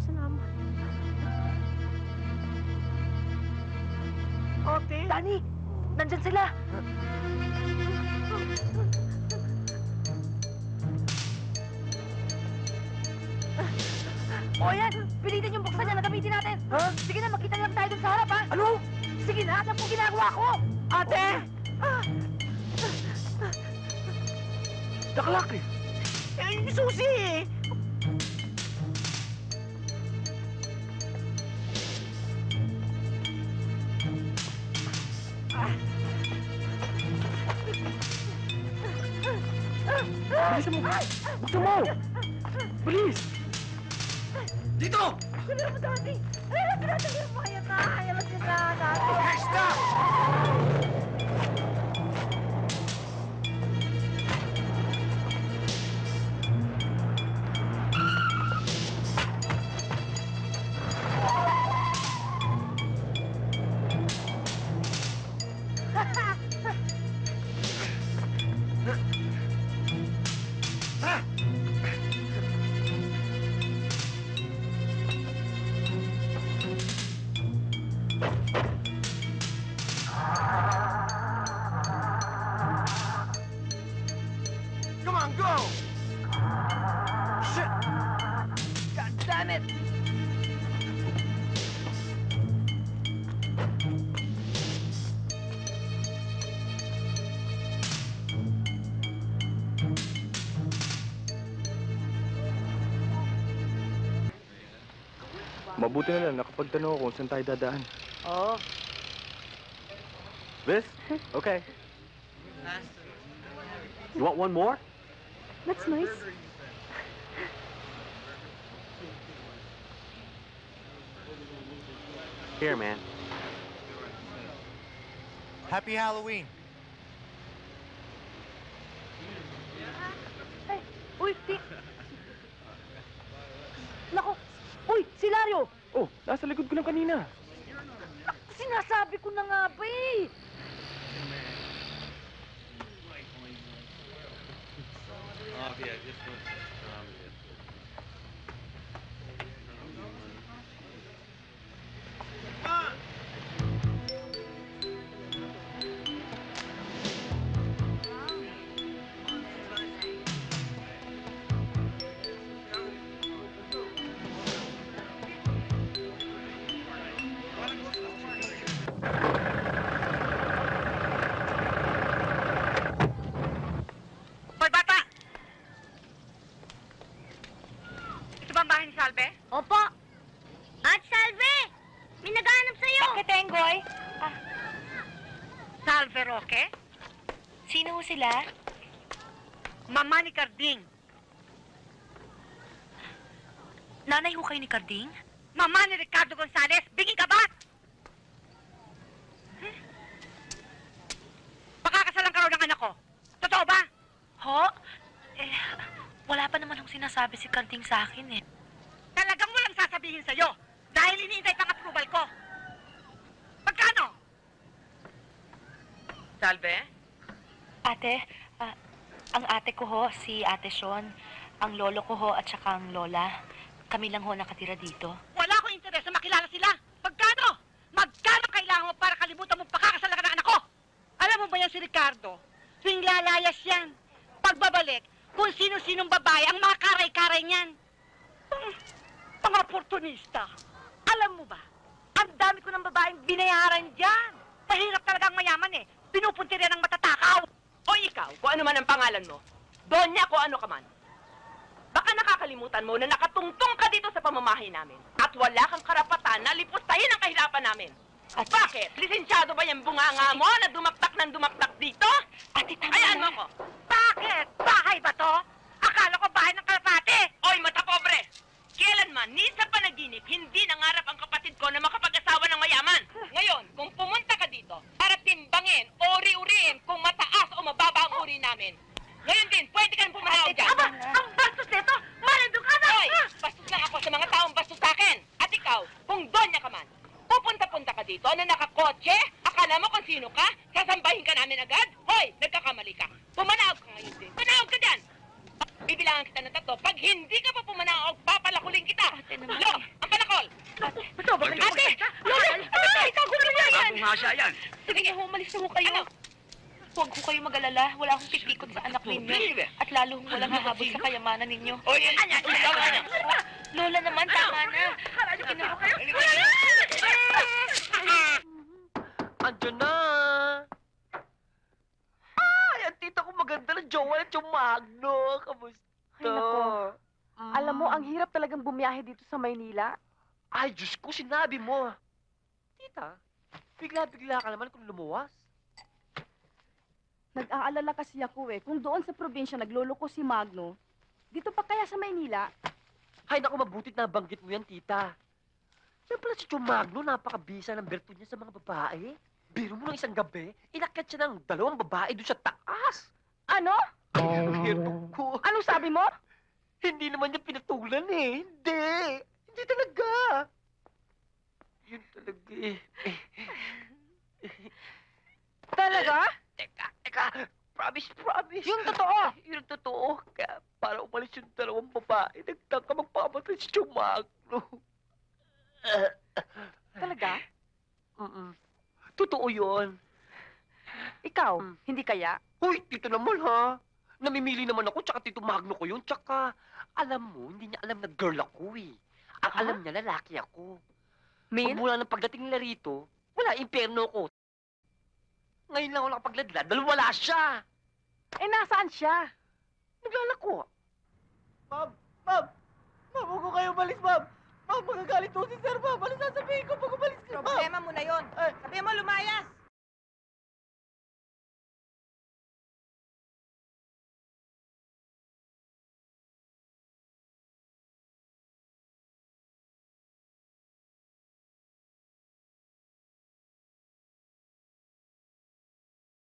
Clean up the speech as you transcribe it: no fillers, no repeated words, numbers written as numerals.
salamat. Ate! Danny! Nandyan sila! O yan! Pilitin yung buksan niya na gamitin natin! Ha? Sige na, makita lang tayo dun sa harap, ha? Ano? Sige na, alam ko ginagawa ko! Ate! Nakalak eh! Eh, yung susi eh! Bilisan mo! Buksan mo! Bilis! Dito! Sabihin mo, Danny! Alam mo na, sabihin mo, ayan na! Ayan na, Danny! Hey, stop! Come on, go! Shit! God damn it! Mabuti na lang, nakapagtanong ako kung saan tayo dadaan. Oo. This? Okay. You want one more? That's nice. Here, man. Happy Halloween! Ay, uy, Nako! Uy, si Lario! Oh, nasa likod ko lang kanina. Sinasabi ko na nga ba eh! Hoy, bata! Ito ba ang bahay ni Salve? Opo. At Salve! May naghahanap sa'yo. Bakit, Enggoy? Salve Roque? Sino sila? Mama ni Carding. Nanay ho kayo ni Carding? Mama ni Ricardo Gonzalez. Biging ka ba? Pakakasalan ka raw ng anak ko. Totoo ba? Ho? Eh, wala pa naman akong sinasabi si Carding sa akin eh. Talagang walang sasabihin sa'yo. Dahil iniintay pang approval ko. Magkano? Salve? Ate, ang ate ko ho, si Ate Sean. Ang lolo ko ho at saka ang lola. Kami lang ho nakatira dito. Wala akong interes na makilala sila. Magkano? Magkano kailangan mo para kalimutan mo pakakasalan ka ng anak ko? Alam mo ba yan si Ricardo? Tuwing lalayas yan. Pagbabalik, kung sino-sinong babae ang mga karay-karay niyan. Mga oportunista. Alam mo ba, ang dami ko ng babaeng binayaran dyan. Mahirap talagang mayaman eh. Pinupunti rin ang matatakaw. O ikaw, kung ano man ang pangalan mo, Donya kung ano ka man. Baka nakakalimutan mo na nakatungtong ka dito sa pamamahay namin at wala kang karapatan na lipustahin ang kahirapan namin. At bakit? Lisensyado ba yung bunganga mo na dumaktak dito? Ate, tama Ayan na. mo ko. Bakit? Bahay ba to? Akala ko bahay ng kalapate. Oy, mata pobre! Kailanman, ni sa panaginip, hindi nangarap ang kapatid ko na makapag-asawa ng mayaman. Ngayon, kung pumunta ka dito para timbangin o uri-uriin kung mataas o mababa ang uri namin, ngayon din, pwede ka nang pumanaw dyan. Aba, ang bastos nito! Malando ka na! Hoy, bastos lang ako sa mga taong bastos sa akin. At ikaw, kung Donya ka man, pupunta-punta ka dito na nakakotse, akala mo kung sino ka, sasambahin ka namin agad? Hoy, nagkakamali ka. Pumanawag ka ngayon din. Pumanawag ka dyan! Bibilangan kita ng 3. Pag hindi ka pa pumanawag, papalakuling kita. Ate naman. Lo! Ang panakol! Ate! Lola! Ate! Itago mo na yan! Bagong hasya yan. Sige na ho, umalis na ho kayo. Huwag ho kayo mag-alala. Wala akong pipikot sa anak ninyo. At lalo hong walang hahabol sa kayamanan ninyo. O, yan. Lola naman, tama na. Sige na ho kayo. Andiyan na. Ay, ang tita ko maganda na jowa at yung Magno. Kamusta? Ay, nako. Alam mo, ang hirap talagang bumiyahe dito sa Maynila. Ay, Diyos ko, sinabi mo. Tita, bigla-bigla ka naman kung lumuwas. Nag-aalala kasi ako kung doon sa probinsya nagloloko si Magno, dito pa kaya sa Maynila? Ay, naku, mabutit na banggit mo yan, tita. Yan pala si Chong Magno, napakabisa ng berto niya sa mga babae. Biro mo ng isang gabi, inakyat siya ng 2 babae doon sa taas. Ano? Hirap ko. Anong sabi mo? Hindi naman niya pinatulan eh. Hindi. Hindi talaga. Yun talaga eh. Talaga? Teka. Promise. Yung totoo? Yung totoo. Kaya para umalis yung 2 babae, nagtangka magpamatay si Chong Magno. Talaga? Totoo yun. Ikaw, hindi kaya? Hoy, tito naman ha. Namimili naman ako, tsaka tito Magno ko yun. Tsaka, alam mo, hindi niya alam na girl ako eh. Ang alam niya, lalaki ako. Min? Mula ng pagdating nila rito, wala, impyerno ko. Ngayon lang ako nakapagladlad dahil wala siya. Eh, nasaan siya? Naglalako. Ma'am, huwag ko kayo umalis, ma'am. Ma'am, magagalit to si sir, ma'am. Ano sasabihin ko pag umalis ka, ma'am? Problema mo na yon. Sabi mo, lumayas!